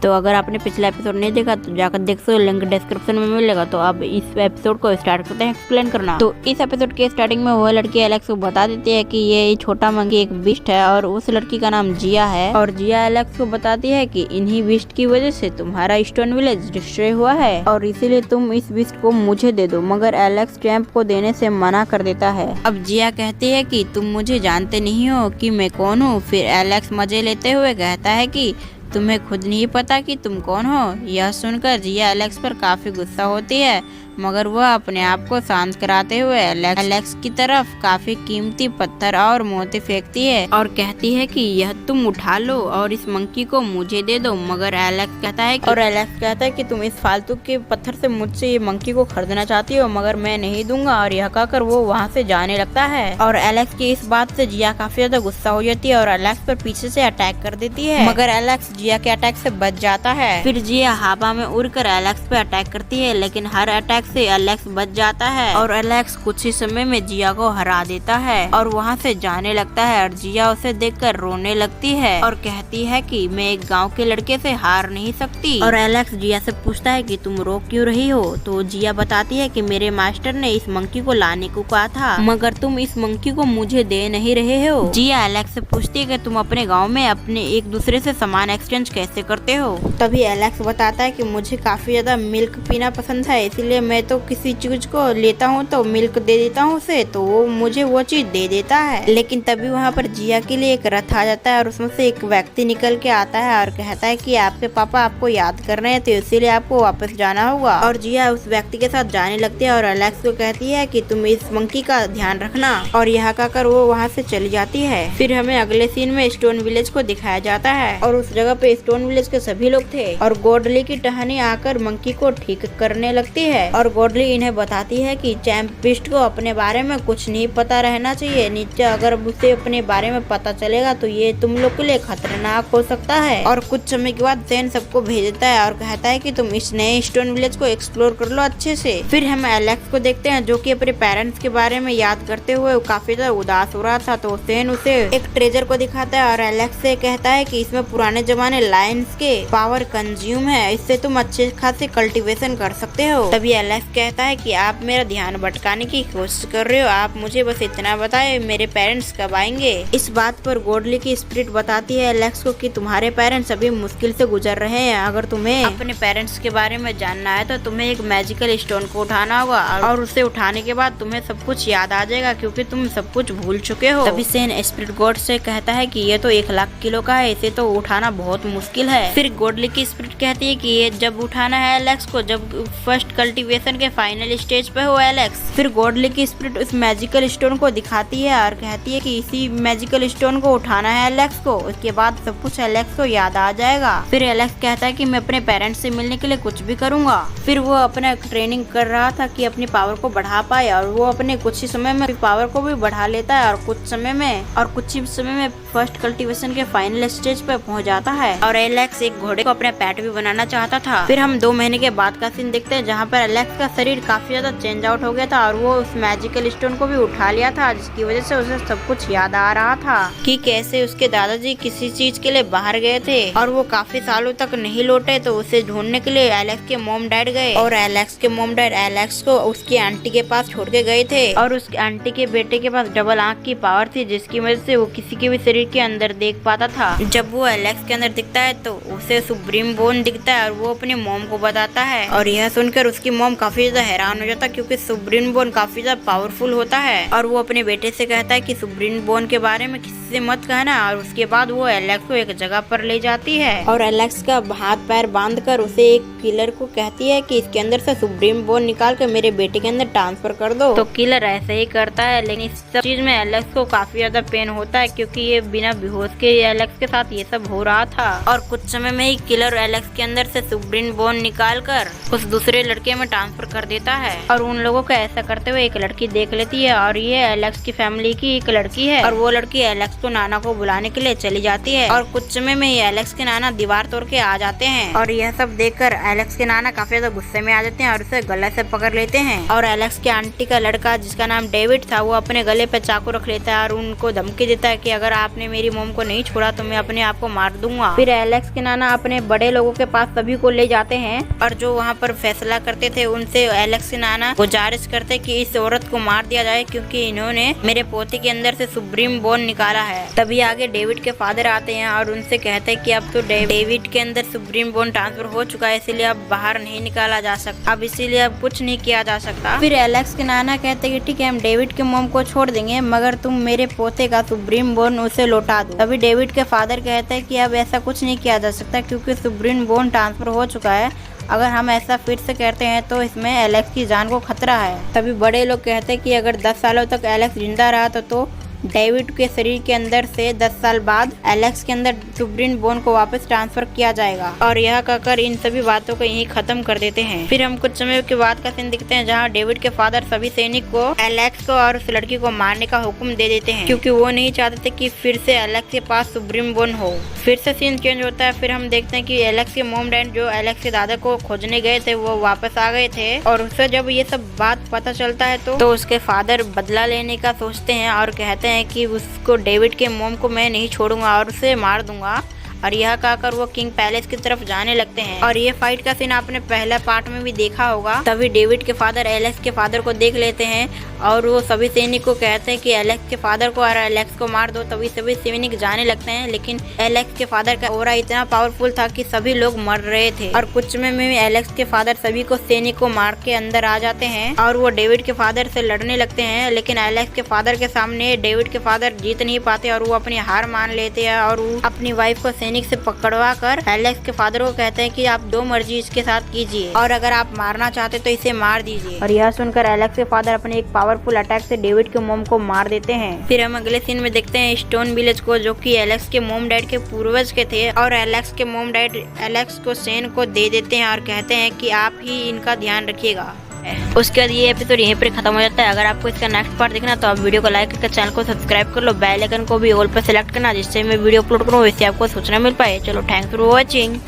तो अगर आपने पिछला एपिसोड नहीं देखा तो जाकर देख सकते हो, लिंक डिस्क्रिप्शन में मिलेगा। तो अब इस एपिसोड को स्टार्ट करते हैं एक्सप्लेन करना। तो इस एपिसोड के स्टार्टिंग में वो लड़की एलेक्स को बता देती है कि ये छोटा मंकी एक बिस्ट है और उस लड़की का नाम जिया है। और जिया एलेक्स को बताती है कि इन्हीं बिस्ट की वजह से तुम्हारा स्टोन विलेज डिस्ट्रॉय हुआ है और इसीलिए तुम इस बिस्ट को मुझे दे दो, मगर एलेक्स चैंप को देने से मना कर देता है। अब जिया कहती है कि तुम मुझे जानते नहीं हो कि मैं कौन हूँ। फिर एलेक्स मजे लेते हुए कहता है कि तुम्हें खुद नहीं पता कि तुम कौन हो। यह सुनकर जिया एलेक्स पर काफी गुस्सा होती है, मगर वह अपने आप को शांत कराते हुए एलेक्स की तरफ काफी कीमती पत्थर और मोती फेंकती है और कहती है कि यह तुम उठा लो और इस मंकी को मुझे दे दो। मगर एलेक्स कहता है कि तुम इस फालतू के पत्थर से मुझसे ये मंकी को खरीदना चाहती हो, मगर मैं नहीं दूंगा। और यह कहकर वो वहाँ से जाने लगता है और एलेक्स की इस बात से जिया काफी ज्यादा गुस्सा हो जाती है और एलेक्स पर पीछे से अटैक कर देती है, मगर एलेक्स जिया के अटैक से बच जाता है। फिर जिया हवा में उड़कर एलेक्स पे अटैक करती है, लेकिन हर अटैक से एलेक्स बच जाता है और एलेक्स कुछ ही समय में जिया को हरा देता है और वहाँ से जाने लगता है। और जिया उसे देखकर रोने लगती है और कहती है कि मैं एक गांव के लड़के से हार नहीं सकती। और एलेक्स जिया से पूछता है कि तुम रो क्यों रही हो। तो जिया बताती है कि मेरे मास्टर ने इस मंकी को लाने को कहा था, मगर तुम इस मंकी को मुझे दे नहीं रहे हो। जिया एलेक्स से पूछती है कि तुम अपने गाँव में अपने एक दूसरे से सामान एक्सचेंज कैसे करते हो। तभी एलेक्स बताता है कि मुझे काफी ज्यादा मिल्क पीना पसंद है, इसीलिए मैं तो किसी चीज को लेता हूँ तो मिल्क दे देता हूँ उसे, तो वो मुझे वो चीज दे देता है। लेकिन तभी वहाँ पर जिया के लिए एक रथ आ जाता है और उसमें से एक व्यक्ति निकल के आता है और कहता है कि आपके पापा आपको याद कर रहे हैं, तो इसीलिए आपको वापस जाना होगा। और जिया उस व्यक्ति के साथ जाने लगती है और एलेक्स को कहती है कि तुम इस मंकी का ध्यान रखना, और यह कहकर वो वहाँ से चली जाती है। फिर हमें अगले सीन में स्टोन विलेज को दिखाया जाता है और उस जगह पे स्टोन विलेज के सभी लोग थे और गॉडली की टहनी आकर मंकी को ठीक करने लगती है और गॉडली इन्हें बताती है कि चैंप बिस्ट को अपने बारे में कुछ नहीं पता रहना चाहिए, नीचे अगर उसे अपने बारे में पता चलेगा तो ये तुम लोग के लिए खतरनाक हो सकता है। और कुछ समय के बाद सेन सबको भेज देता है और कहता है कि तुम इस नए स्टोन विलेज को एक्सप्लोर कर लो अच्छे से। फिर हम एलेक्स को देखते हैं जो कि अपने पेरेंट्स के बारे में याद करते हुए काफी ज्यादा उदास हो रहा था। तो सेन उसे एक ट्रेजर को दिखाता है और एलेक्स से कहता है कि इसमें पुराने जमाने लायंस के पावर कंज्यूम है, इससे तुम अच्छे खासे कल्टीवेशन कर सकते हो। तभी एलेक्स कहता है कि आप मेरा ध्यान भटकाने की कोशिश कर रहे हो, आप मुझे बस इतना बताए मेरे पेरेंट्स कब आएंगे। इस बात पर गॉडली की स्पिरिट बताती है एलेक्स को कि तुम्हारे पेरेंट्स अभी मुश्किल से गुजर रहे हैं, अगर तुम्हें अपने पेरेंट्स के बारे में जानना है तो तुम्हें एक मैजिकल स्टोन को उठाना होगा और उसे उठाने के बाद तुम्हें सब कुछ याद आ जाएगा क्योंकि तुम सब कुछ भूल चुके हो। तभी सेन स्पिरिट गॉड से कहता है कि ये तो 1 लाख किलो का है, इसे तो उठाना बहुत मुश्किल है। फिर गॉडली की स्पिरिट कहती है कि ये जब उठाना है एलेक्स को जब फर्स्ट कल्टीवेशन के फाइनल स्टेज पे हो एलेक्स। फिर गॉडली की स्पिरिट उस मैजिकल स्टोन को दिखाती है और कहती है कि इसी मैजिकल स्टोन को उठाना है एलेक्स को, उसके बाद सब कुछ एलेक्स को याद आ जाएगा। फिर एलेक्स कहता है कि मैं अपने पेरेंट्स से मिलने के लिए कुछ भी करूंगा। फिर वो अपना ट्रेनिंग कर रहा था कि अपनी पावर को बढ़ा पाए और वो अपने कुछ ही समय में पावर को भी बढ़ा लेता है और कुछ ही समय में फर्स्ट कल्टीवेशन के फाइनल स्टेज पे पहुंच जाता है। और एलेक्स एक घोड़े को अपना पेट भी बनाना चाहता था। फिर हम 2 महीने के बाद का सीन देखते हैं जहाँ पर एलेक्स का शरीर काफी ज्यादा चेंज आउट हो गया था और वो उस मैजिकल स्टोन को भी उठा लिया था, जिसकी वजह से उसे सब कुछ याद आ रहा था कि कैसे उसके दादाजी किसी चीज के लिए बाहर गए थे और वो काफी सालों तक नहीं लौटे। तो उसे ढूंढने के लिए एलेक्स के मॉम डैड गए और एलेक्स के मॉम डैड एलेक्स को उसकी आंटी के पास छोड़ के गए थे और उस आंटी के बेटे के पास डबल आंख की पावर थी, जिसकी वजह से वो किसी के भी शरीर के अंदर देख पाता था। जब वो एलेक्स के अंदर दिखता है तो उसे सुप्रीम बोन दिखता है और वो अपने मॉम को बताता है और यह सुनकर उसकी मॉम काफी ज्यादा हैरान हो जाता है क्योंकि सुप्रीम बोन काफी ज्यादा पावरफुल होता है। और वो अपने बेटे से कहता है कि सुप्रीम बोन के बारे में किसी से मत कहना। और उसके बाद वो एलेक्स को एक जगह पर ले जाती है और एलेक्स का हाथ पैर बांधकर उसे एक किलर को कहती है कि इसके अंदर से सुप्रीम बोन निकाल कर मेरे बेटे के अंदर ट्रांसफर कर दो। तो किलर ऐसे ही करता है, लेकिन इस सब चीज में एलेक्स को काफी ज्यादा पेन होता है क्योंकि ये बिना बेहोश के एलेक्स के साथ ये सब हो रहा था। और कुछ समय में ही किलर एलेक्स के अंदर से सुप्रीम बोन निकाल कर उस दूसरे लड़के में ट्रांसफर कर देता है और उन लोगों को ऐसा करते हुए एक लड़की देख लेती है और ये एलेक्स की फैमिली की एक लड़की है और वो लड़की एलेक्स को नाना को बुलाने के लिए चली जाती है और कुछ समय में एलेक्स के नाना दीवार तोड़ के आ जाते हैं और यह सब देखकर एलेक्स के नाना काफी ज्यादा गुस्से में आ जाते हैं और उसे गले से पकड़ लेते हैं और एलेक्स के आंटी का लड़का जिसका नाम डेविड था वो अपने गले पे चाकू रख लेता है और उनको धमकी देता है कि अगर आपने मेरी मोम को नहीं छोड़ा तो मैं अपने आप को मार दूंगा। फिर एलेक्स के नाना अपने बड़े लोगों के पास सभी को ले जाते हैं और जो वहाँ पर फैसला करते थे उनसे एलेक्स के नाना गुजारिश करते कि इस औरत को मार दिया जाए क्योंकि इन्होंने मेरे पोते के अंदर से सुप्रीम बोन निकाला है। तभी आगे डेविड के फादर आते हैं और उनसे कहते हैं कि अब तो डेविड के अंदर सुप्रीम बोन ट्रांसफर हो चुका है, इसीलिए अब बाहर नहीं निकाला जा सकता, अब इसीलिए अब कुछ नहीं किया जा सकता। फिर एलेक्स के नाना कहते कि ठीक है हम डेविड के मोम को छोड़ देंगे मगर तुम मेरे पोते का सुप्रीम बोन उसे लौटा दो। तभी डेविड के फादर कहते हैं कि अब ऐसा कुछ नहीं किया जा सकता क्योंकि सुप्रीम बोन ट्रांसफर हो चुका है, अगर हम ऐसा फिर से करते हैं तो इसमें एलेक्स की जान को खतरा है। तभी बड़े लोग कहते हैं कि अगर 10 सालों तक एलेक्स जिंदा रहा तो डेविड के शरीर के अंदर से 10 साल बाद एलेक्स के अंदर सुप्रीम बोन को वापस ट्रांसफर किया जाएगा और यह कहकर इन सभी बातों को यहीं खत्म कर देते हैं। फिर हम कुछ समय के बाद का सीन दिखते हैं जहां डेविड के फादर सभी सैनिक को एलेक्स को और उस लड़की को मारने का हुक्म दे देते हैं क्योंकि वो नहीं चाहते थे कि फिर से एलेक्स के पास सुप्रीम बोन हो। फिर से सीन चेंज होता है। फिर हम देखते हैं कि एलेक्स के मॉम डैड जो एलेक्स के दादा को खोजने गए थे वो वापस आ गए थे और उससे जब ये सब बात पता चलता है तो उसके फादर बदला लेने का सोचते हैं और कहते हैं कि उसको डेविड के मॉम को मैं नहीं छोड़ूंगा और उसे मार दूंगा और यह कहकर वो किंग पैलेस की तरफ जाने लगते हैं और ये फाइट का सीन आपने पहला पार्ट में भी देखा होगा। तभी डेविड के फादर एलेक्स के फादर को देख लेते हैं और वो सभी सैनिक को कहते हैं कि एलेक्स के फादर को और एलेक्स को मार दो। तभी सभी सैनिक जाने लगते हैं लेकिन एलेक्स के फादर का ऑरा इतना पावरफुल था कि सभी लोग मर रहे थे और कुछ समय में एलेक्स के फादर सभी को सैनिक को मार के अंदर आ जाते हैं और वो डेविड के फादर से लड़ने लगते हैं लेकिन एलेक्स के फादर के सामने डेविड के फादर जीत नहीं पाते और वो अपनी हार मान लेते हैं और वो अपनी वाइफ को सैनिक से पकड़वा कर एलेक्स के फादर को कहते हैं कि आप जो मर्जी इसके साथ कीजिए और अगर आप मारना चाहते तो इसे मार दीजिए। और यह सुनकर एलेक्स के फादर अपने एक पावरफुल अटैक से डेविड के मोम को मार देते हैं। फिर हम अगले सीन में देखते हैं स्टोन विलेज को जो कि एलेक्स के मोम डैड के पूर्वज के थे और एलेक्स के मोम डैड एलेक्स को शेन को दे देते हैं और कहते हैं कि आप ही इनका ध्यान रखिएगा। उसके बाद ये एपिसोड यहीं पर खत्म हो जाता है। अगर आपको इसका नेक्स्ट पार्ट देखना तो आप वीडियो को लाइक करके चैनल को सब्सक्राइब कर लो, बेल आइकन को भी ऑल पर सेलेक्ट करना जिससे मैं वीडियो अपलोड करूँ इससे आपको सूचना मिल पाए। चलो थैंक्स फॉर वॉचिंग।